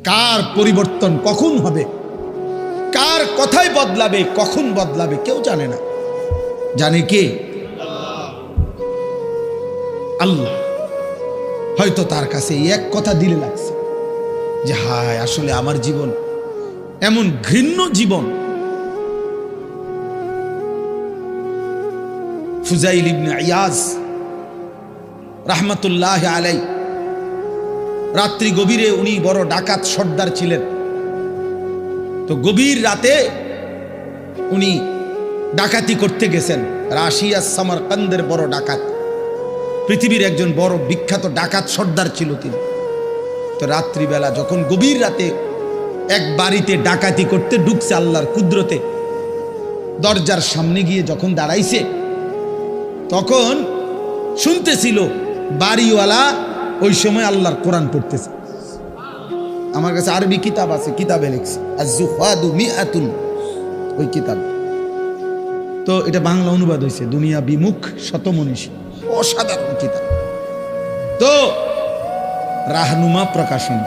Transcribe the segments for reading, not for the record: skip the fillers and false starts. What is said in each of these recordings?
কার পরিবর্তন কখন হবে, কার কথাই বদলাবে, কখন বদলাবে কেউ জানে না। জানে কে? আল্লাহ। হয়তো তার কাছে এক কথা দিলে লাগছে যে হায় আসলে আমার জীবন এমন ঘৃণ্য জীবন। ফুজাইল ইবনে ইয়াজ রাহমাতুল্লাহ আলাই, রাত্রি গভীরে উনি বড় ডাকাত সর্দার ছিলেন। তো গভীর রাতে উনি ডাকাতি করতে গেছেন। রাশিয়া সামারকান্দের বড় ডাকাত, পৃথিবীর একজন বড় বিখ্যাত ডাকাত সর্দার ছিল তিনি। তো রাত্রিবেলা যখন গভীর রাতে এক বাড়িতে ডাকাতি করতে ঢুকছে আল্লাহর কুদরতে, দরজার সামনে গিয়ে যখন দাঁড়াইছে তখন শুনতেছিল বাড়িওয়ালা ওই সময় আল্লাহর কোরআন পড়তেছে। আমার কাছে আরবি কিতাব আছে, কিতাবে লিখছে আজ-জুহাদু মিআতুন, ওই কিতাব। তো এটা বাংলা অনুবাদ হয়েছে দুনিয়া বিমুখ শতমনীষী, অসাধারণ কিতাব। তো রাহনুমা প্রকাশন।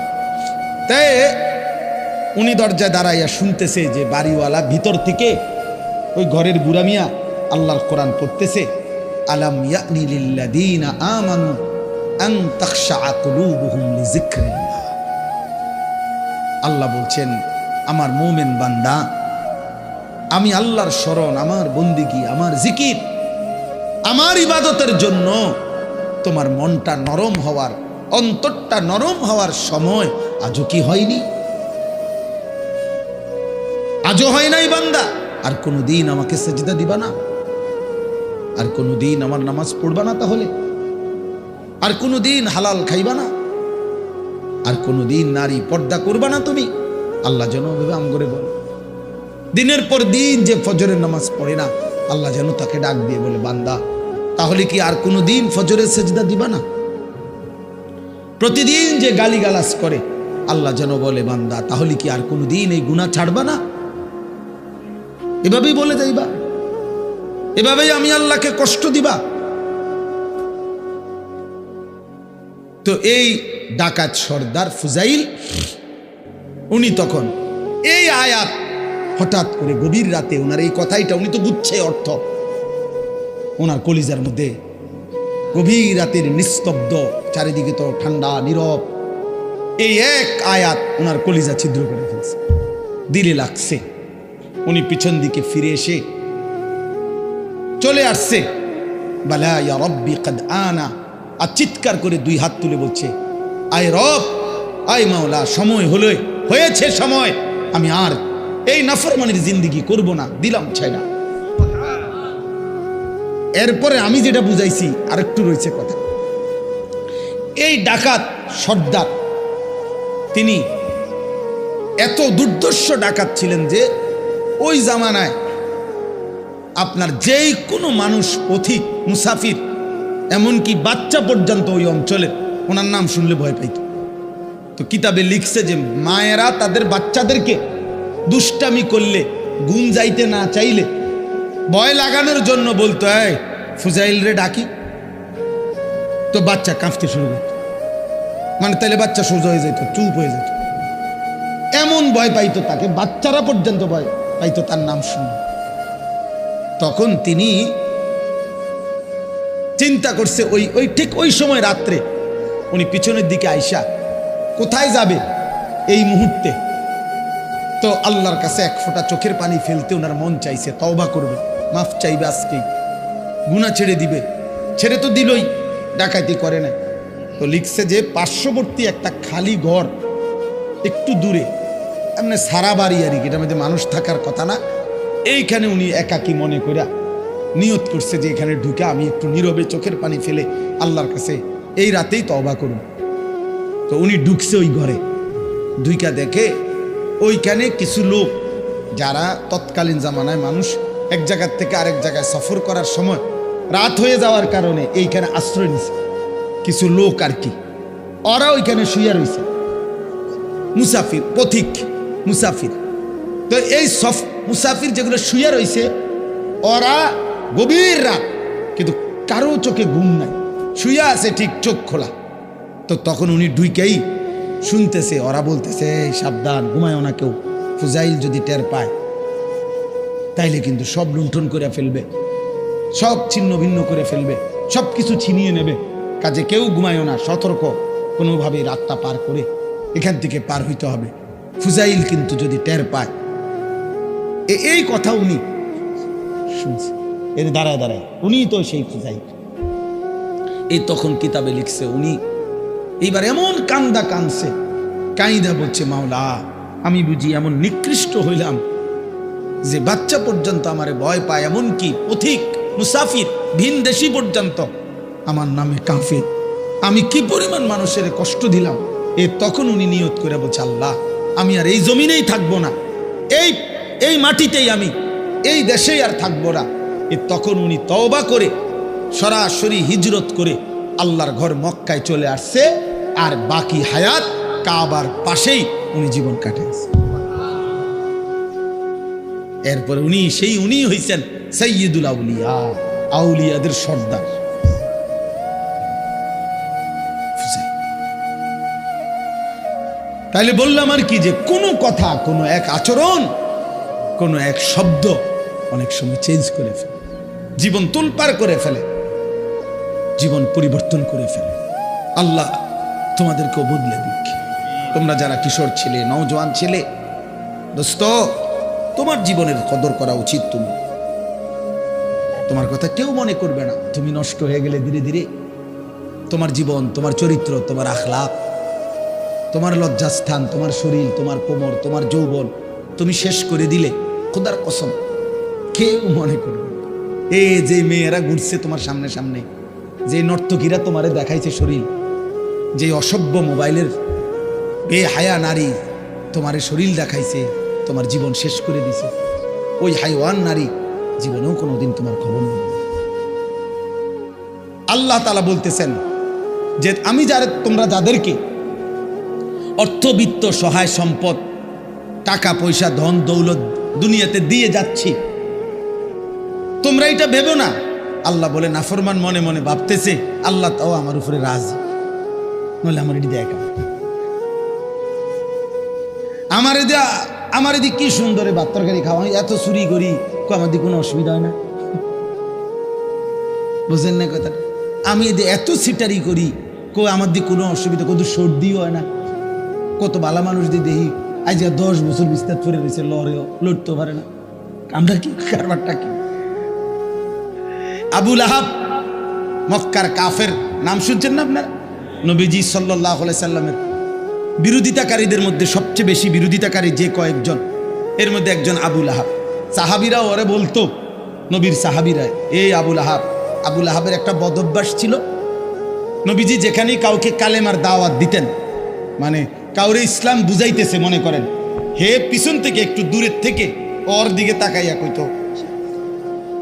তাই উনি দরজায় দাঁড়াইয়া শুনতেছে যে বাড়িওয়ালা ভিতর থেকে ওই ঘরের বুড়া মিয়া আল্লাহর কোরআন পড়তেছে। আলাম ইয়ানি লিল্লাযীনা আমানু আন তাখশা কুলুবুহুম লিযিকরিল্লাহ। আল্লাহ বলছেন আমার মুমিন বান্দা, আমি আল্লাহর শরণ, আমার বন্দিগি, আমার জিকির, আমার ইবাদতের জন্য তোমার মনটা নরম হওয়ার, অন্তরটা নরম হওয়ার সময় আজও কি হয়নি? আজও হয় নাই বান্দা? আর কোনোদিন আমাকে সেজদা দিবা না? আর কোনোদিন আমার নামাজ পড়বা না? তাহলে আর কোনোদিন হালাল খাইবা না? আর কোনোদিন নারী পর্দা করবা না তুমি? আল্লাহ যেন ভেবে আম করে বলে, দিনের পর দিন যে ফজরের নামাজ পড়ে না, আল্লাহ যেন তাকে ডাক দিয়ে বলে বান্দা তাহলে কি আর কোনোদিন ফজরের সেজদা দিবা না? প্রতিদিন যে গালিগালাজ করে, আল্লাহ যেন বলে বান্দা তাহলে কি আর কোনোদিন এই গুনাহ ছাড়বা না? এভাবেই বলে যাইবা, এভাবেই আমি আল্লাহকে কষ্ট দিবা। তো এই ডাকাত সর্দার ফুজাইল, উনি তখন এই আয়াত হঠাৎ করে গভীর রাতে ওনার এই কথাইটা, উনি তো বুঝছে অর্থ, ওনার কলিজার মধ্যে গভীর রাতের নিস্তব্ধ, চারিদিকে তো ঠান্ডা নীরব, এই এক আয়াত ওনার কলিজা ছিদ্র করে ফেলছে, দিলে লাগছে। উনি পিছন দিকে ফিরে এসে চলে আসছে, বালা ইয়া রব্বি কদ আনা, আর চিৎকার করে দুই হাত তুলে বলছে আয় রব, আয় মাওলা, সময় হলো, হয়েছে সময়, আমি আর এই নাফরমানির জিন্দেগি করব না, দিলাম ছাইড়া। এরপরে আমি যেটা বুঝাইছি আরেকটু রয়েছে কথা। এই ডাকাত সর্দার তিনি এত দুর্ধর্ষ ডাকাত ছিলেন যে ওই জামানায় আপনার যেই কোনো মানুষ, পথিক, মুসাফির, এমনকি বাচ্চা পর্যন্ত ওই অঞ্চলে ওনার নাম শুনলে ভয় পাইত। তো কিতাবে লিখছে যে মায়েরা তাদের বাচ্চাদেরকে দুষ্টামি করলে, গুম যাইতে না চাইলে ভয় লাগানোর জন্য বলতো এই ফুজাইল রে ডাকি, তো বাচ্চা কাঁপতে শুরু করত, মানে তাহলে বাচ্চা সোজা হয়ে যেত, চুপ হয়ে যেত, এমন ভয় পাইতো তাকে, বাচ্চারা পর্যন্ত ভয় পাইতো তার নাম শুনে। তখন তিনি চিন্তা করছে ওই ঠিক ওই সময় রাত্রে উনি পিছনের দিকে আইসা কোথায় যাবে এই মুহূর্তে, তো আল্লাহর কাছে এক ফোঁটা চোখের পানি ফেলতে ওনার মন চাইছে, তওবা করবে, মাফ চাইবে, আজকেই গুনাহ ছেড়ে দিবে। ছেড়ে তো দিলই, ডাকাতি করে না। তো লিখছে যে পার্শ্ববর্তী একটা খালি ঘর একটু দূরে, এমনি সারা বাড়ি আর কি, এটার মধ্যে মানুষ থাকার কথা না, এইখানে উনি একাকী মনে করে নিয়ত করছে যে এখানে ঢুকে আমি একটু নীরবে চোখের পানি ফেলে আল্লাহর কাছে এই রাতেই তওবা করুন। তো উনি ঢুকছে ওই ঘরে, ঢুইকা দেখে ওইখানে কিছু লোক, যারা তৎকালীন জামানায় মানুষ এক জায়গার থেকে আরেক জায়গায় সফর করার সময় রাত হয়ে যাওয়ার কারণে এইখানে আশ্রয় নিছে কিছু লোক আর কি, ওরা ওইখানে শুয়ে রয়েছে, মুসাফির, পথিক মুসাফির। তো এই মুসাফির যেগুলো শুয়ে রয়েছে, ওরা গভীর রাত, কিন্তু কারো চোখে ঘুম নাই, শুয়ে আছে ঠিক চোখ খোলা। তো তখন উনি ঢুকেই শুনতেছে, ওরা বলতেছে এই সাবধান, ঘুমায়ও না কেউ, ফুজাইল যদি টের পায় তাইলে কিন্তু সব লুণ্ঠন করে ফেলবে, সব ছিন্ন ভিন্ন করে ফেলবে, সব কিছু ছিনিয়ে নেবে, কাজে কেউ ঘুমায়ও না, সতর্ক, কোনোভাবেই রাতটা পার করে এখান থেকে পার হইতে হবে। ফুজাইল কিন্তু যদি টের পায়, এই কথা উনি শুনছে, এর দাঁড়ায় দাঁড়ায়, উনি তো সেই ফুজাইল। এই তখন কিতাবে লিখছে, উনি এইবার এমন কান্দা কানছে, কাইদা বলছে মাওলা আমি বুঝি এমন নিকৃষ্ট হইলাম যে বাচ্চা পর্যন্ত আমারে ভয় পায়, এমনকি পথিক মুসাফির ভিন দেশি পর্যন্ত আমার নামে কাফের, আমি কি পরিমাণ মানুষের কষ্ট দিলাম। তখন উনি নিয়ত করে বলছে আল্লাহ আমি আর এই জমিনেই থাকবো না, এই মাটিতেই, আমি এই দেশেই আর থাকবো না। তখন উনি তওবা করে সরাসরি হিজরত করে আল্লাহর ঘর মক্কায় চলে আসছে, আর বাকি হায়াত কাবার পাশেই উনি জীবন কাটাইছে। এরপরে উনি হইছেন সাইয়্যিদুল আউলিয়া, আউলিয়াদের সর্দার। তাইলে বললাম আর কি, যে কোনো কথা, কোনো এক আচরণ, কোনো এক শব্দ অনেক সময় চেঞ্জ করে ফেলে, জীবন তোলপাড় করে ফেলে, জীবন পরিবর্তন করে ফেলে। আল্লাহ তোমাদেরকেও বদলে দিক। তোমরা যারা কিশোর ছেলে, নওজোয়ান ছেলে, দোস্ত, তোমার জীবনের কদর করা উচিত। তোমার কথা কেউ মনে করবে না, তুমি নষ্ট হয়ে গেলে ধীরে ধীরে তোমার জীবন, তোমার চরিত্র, তোমার আখলাক, তোমার লজ্জাস্থান, তোমার শরীর, তোমার কোমর, তোমার যৌবন তুমি শেষ করে দিলে, খোদার কসম কেউ মনে করবে। এই যে মেয়েরা ঘুরছে তোমার সামনে সামনে, যে নর্তকীরা তোমারে দেখাইছে শরীর, যে অসভ্য মোবাইলের বেহায়া নারী তোমারে শরীর দেখাইছে, তোমার জীবন শেষ করে দিছে, ওই হাইওয়ান নারী জীবনেও কোনোদিন তোমার খবর নেবে। আল্লাহ তাআলা বলতেছেন যে আমি তোমরা যাদেরকে অর্থবিত্ত, সহায় সম্পদ, টাকা পয়সা, ধন দৌলত দুনিয়াতে দিয়ে যাচ্ছি, তোমরা এটা ভেবো না। আল্লাহ বলে নাফরমান মনে মনে ভাবতেছে আল্লাহ তাও আমার উপরে রাজি, নইলে আমার এটি দেখা, আমার এদিকে কি সুন্দরে ভাত তরকারি খাওয়া, এত চুরি করি, আমার দিকে কোনো অসুবিধা হয় না, বুঝেন না কথা? আমি এত সিটারি করি, আমার দিকে কোনো অসুবিধা, কত সর্দিও হয় না। কত ভালো মানুষ দিয়ে দেখি আজ 10 বছর বিস্তার করে রয়েছে, লড়েও লড়তেও পারে না। আমরা কি কারবারটা কি? আবু লাহাব মক্কার কাফের, নাম শুনছেন না আপনার? নবীজি সাল্লাল্লাহু আলাইহি সাল্লামের বিরোধিতাকারীদের মধ্যে সবচেয়ে বেশি বিরোধিতাকারী যে কয়েকজন, এর মধ্যে একজন আবু লাহাব। সাহাবীরা ওরে বলতো, নবীর সাহাবীরা, এই আবু লাহাব। আবু লাহাবের একটা বদঅভ্যাস ছিল, নবীজি যেখানেই কাউকে কালেমার দাওয়াত দিতেন, মানে কাউরে ইসলাম বুঝাইতেছে মনে করেন, হে পিছন থেকে একটু দূরের থেকে ওর দিকে তাকাইয়া কইতো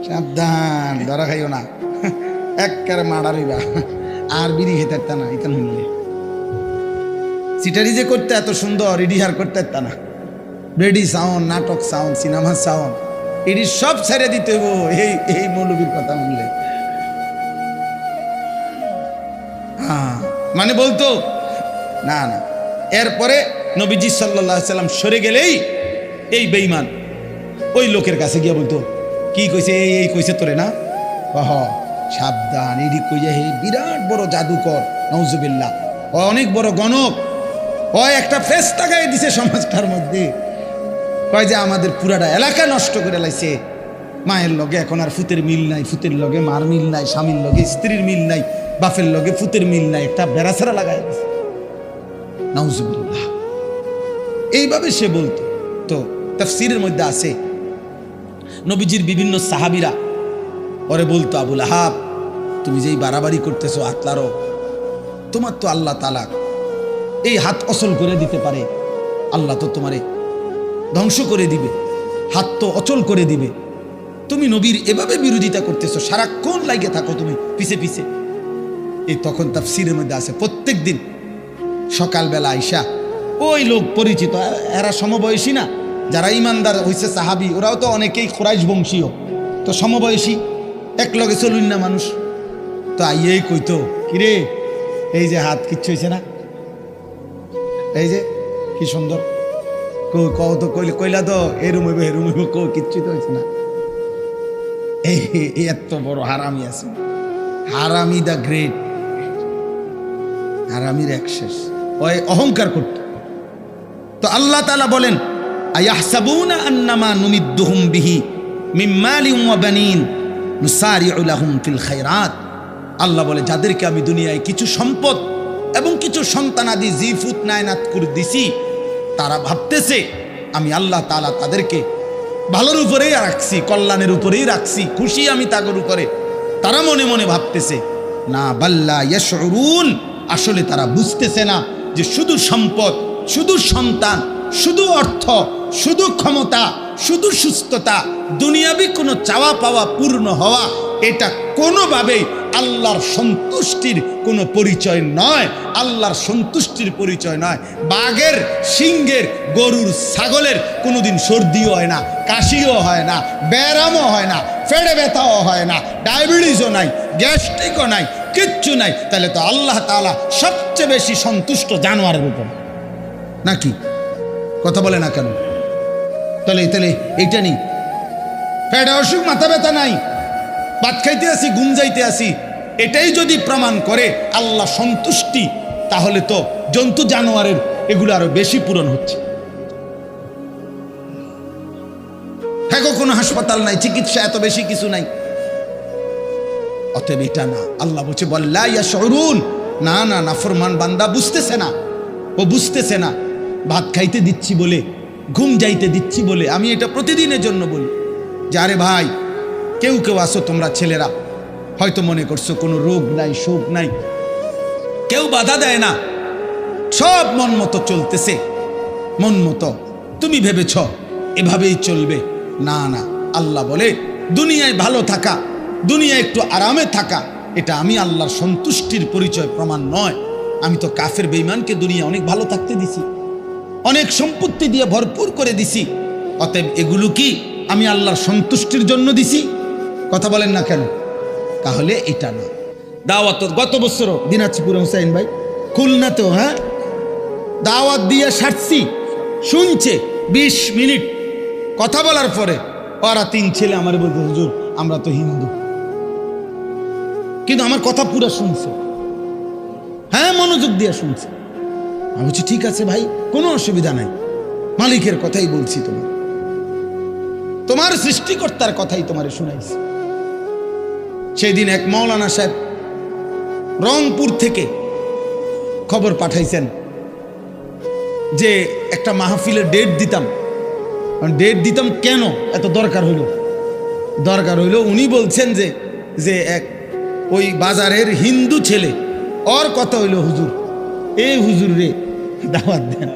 সাবধান, ধরা খাইও না, একবারে মারারিবা, আর বিড়ি খেতে না, ইতান হইলে সিটারি যে করতে এত সুন্দর, ইডিহার করতে না, বেডি সাউন্ড, নাটক সাউন্ড, সিনেমা সাউন্ড, এটি সব ছেড়ে দিতে হইব এই মৌলবীর কথা শুনলে। হ্যাঁ, মানে বলতো না না। এরপরে নবীজি সাল্লাল্লাহু আলাইহি সাল্লাম সরে গেলেই এই বেঈমান ওই লোকের কাছে গিয়ে বলতো, কি কইছে, এই কইছে তোরে না, সাবধান, এডি কইয়া হে বিরাট বড় জাদুকর, নাউজুবিল্লাহ, ও অনেক বড় গণক, ও একটা ফেরেশতা গায়ে দিছে সমাজটার মধ্যে, কয় যে আমাদের পুরাটা এলাকা নষ্ট করে লাইছে, মায়ের লগে এখন আর ফুতের মিল নাই, ফুতের লগে মার মিল নাই, স্বামীর লগে স্ত্রীর মিল নাই, বাপের লগে ফুতের মিল নাই, একটা বেড়াছাড়া লাগাই দিছে, নাউজুবিল্লাহ। এইভাবে সে বলতো। তো তাফসীরের মধ্যে আছে, নবীজির বিভিন্ন সাহাবীরা ওরে বলতো, আবু লাহাব তুমি যেই বাড়াবাড়ি করতেছো, আতলারো, তোমার তো আল্লাহ তাআলা এই হাত অচল করে দিতে পারে, আল্লাহ তো তোমারে ধ্বংস করে দিবে, হাত তো অচল করে দিবে, তুমি নবীর এভাবে বিরোধিতা করতেছো, সারাক্ষণ লাগে থাকো তুমি পিছে পিছে। এই তখন তাফসীরের মধ্যে আছে, প্রত্যেক দিন সকালবেলা আইসা ওই লোক পরিচিত, এরা সমবয়সী না, যারা ইমানদার হয়েছে সাহাবী, ওরাও তো অনেকেই কুরাইশ বংশীয়, তো সমবয়সী, এক লগে চলুন না মানুষ, তো আইয়েই কইতো, কিরে এই যে হাত কিচ্ছু হয়েছে না, এই যে কি সুন্দর কও তো কইলা তো এরুম হইব কও, কিচ্ছু তো হয়েছে না। এই এত বড় হারামি আছে, হারামি দ্য গ্রেট, হারামির এক শেষ, ওই অহংকার করত। তো আল্লাহ তাআলা বলেন আয়াহসাবুনা আন্নামা নুমিদ্দুহুম বিহি মিন মালিন ওয়া বানিন নুসারিউ লাহুম ফিল খায়রাত। আল্লাহ বলে যাদেরকে আমি দুনিয়ায় কিছু সম্পদ এবং কিছু সন্তানাদি জিফুত নায়নাত করে দিছি, তারা ভাবতেছে আমি আল্লাহ তাআলা তাদেরকে ভালোর উপরেই রাখছি, কল্যাণের উপরেই রাখছি, খুশি আমি তাদের উপরে। তারা মনে মনে ভাবতেছে না, বাল্লা ইয়াশউরুন, আসলে তারা বুঝতেছে না যে শুধু সম্পদ, শুধু সন্তান, শুধু অর্থ, শুধু ক্ষমতা, শুধু সুস্থতা, দুনিয়াবি কোনো চাওয়া পাওয়া পূর্ণ হওয়া, এটা কোনোভাবেই আল্লাহর সন্তুষ্টির কোনো পরিচয় নয়। আল্লাহর সন্তুষ্টির পরিচয় নয়। বাঘের, সিংহের, গরুর, ছাগলের কোনোদিন সর্দিও হয় না, কাশিও হয় না, ব্যায়ামও হয় না, পেটে ব্যথাও হয় না, ডায়াবেটিসও নাই, গ্যাস্ট্রিকও নাই, কিচ্ছু নাই। তাহলে তো আল্লাহ তাআলা সবচেয়ে বেশি সন্তুষ্ট জানোয়ারের উপর, নাকি? কথা বলে না কেন? তাহলে এইটা নেই, পেটে অসুখ, মাথা ব্যথা নাই, ভাত খাইতে আসি, ঘুম যাইতে আসি, এটাই যদি প্রমাণ করে আল্লাহ সন্তুষ্টি, তাহলে তো জন্তু জানোয়ারের এগুলো আরো বেশি পূরণ হচ্ছে। হ্যাঁ, কোনো হাসপাতাল নাই, চিকিৎসা এত বেশি কিছু নাই। অতএব এটা না, আল্লাহ বলছে বল্লা ইয়াশউরুন, না না, নাফরমান বান্দা বুঝতেছে না, ও বুঝতেছে না। ভাত খাইতে দিচ্ছি বলে, ঘুম যাইতে দিচ্ছি বলে আমি এটা প্রতিদিনের জন্য বলি যে আরে ভাই, কেউ কেউ আসো তোমরা ছেলেরা, হয়তো মনে করছো কোনো রোগ নাই, শোক নাই, কেউ বাধা দেয় না, সব মন মতো চলতেছে, মন মতো তুমি ভেবেছ এভাবেই চলবে। না না, আল্লাহ বলে দুনিয়ায় ভালো থাকা, দুনিয়ায় একটু আরামে থাকা, এটা আমি আল্লাহর সন্তুষ্টির পরিচয় প্রমাণ নয়। আমি তো কাফের বেঈমানকে দুনিয়া অনেক ভালো থাকতে দিছি, অনেক সম্পত্তি দিয়ে ভরপুর করে দিছি। অতএব এগুলো কি আমি আল্লাহর সন্তুষ্টির জন্য দিছি? কথা বলেন না কেন? তাহলে এটা না। দাওয়াত গত বছরও দিনাজপুরে হুসাইন ভাই খুলনাতে, হ্যাঁ, দাওয়াত দিয়ে সারছি, শুনছে 20 মিনিট কথা বলার পরে ওরা 3 ছেলে আমার বলতে, হুজুর আমরা তো হিন্দু, কিন্তু আমার কথা পুরো শুনছে, হ্যাঁ, মনোযোগ দিয়ে শুনছে। আমি বলছি ঠিক আছে ভাই, কোনো অসুবিধা নাই, মালিকের কথাই বলছি, তোমার সৃষ্টিকর্তার কথাই তোমারে শুনাইছি। সেই দিন এক মাওলানা সাহেব রংপুর থেকে খবর পাঠাইছেন যে একটা মাহফিলের ডেট দিতাম কেন এত দরকার হইল, উনি বলছেন যে এক ওই বাজারের হিন্দু ছেলে, ওর কথা হইল হুজুর, এই হুজুর রে দাওয়াত দেন।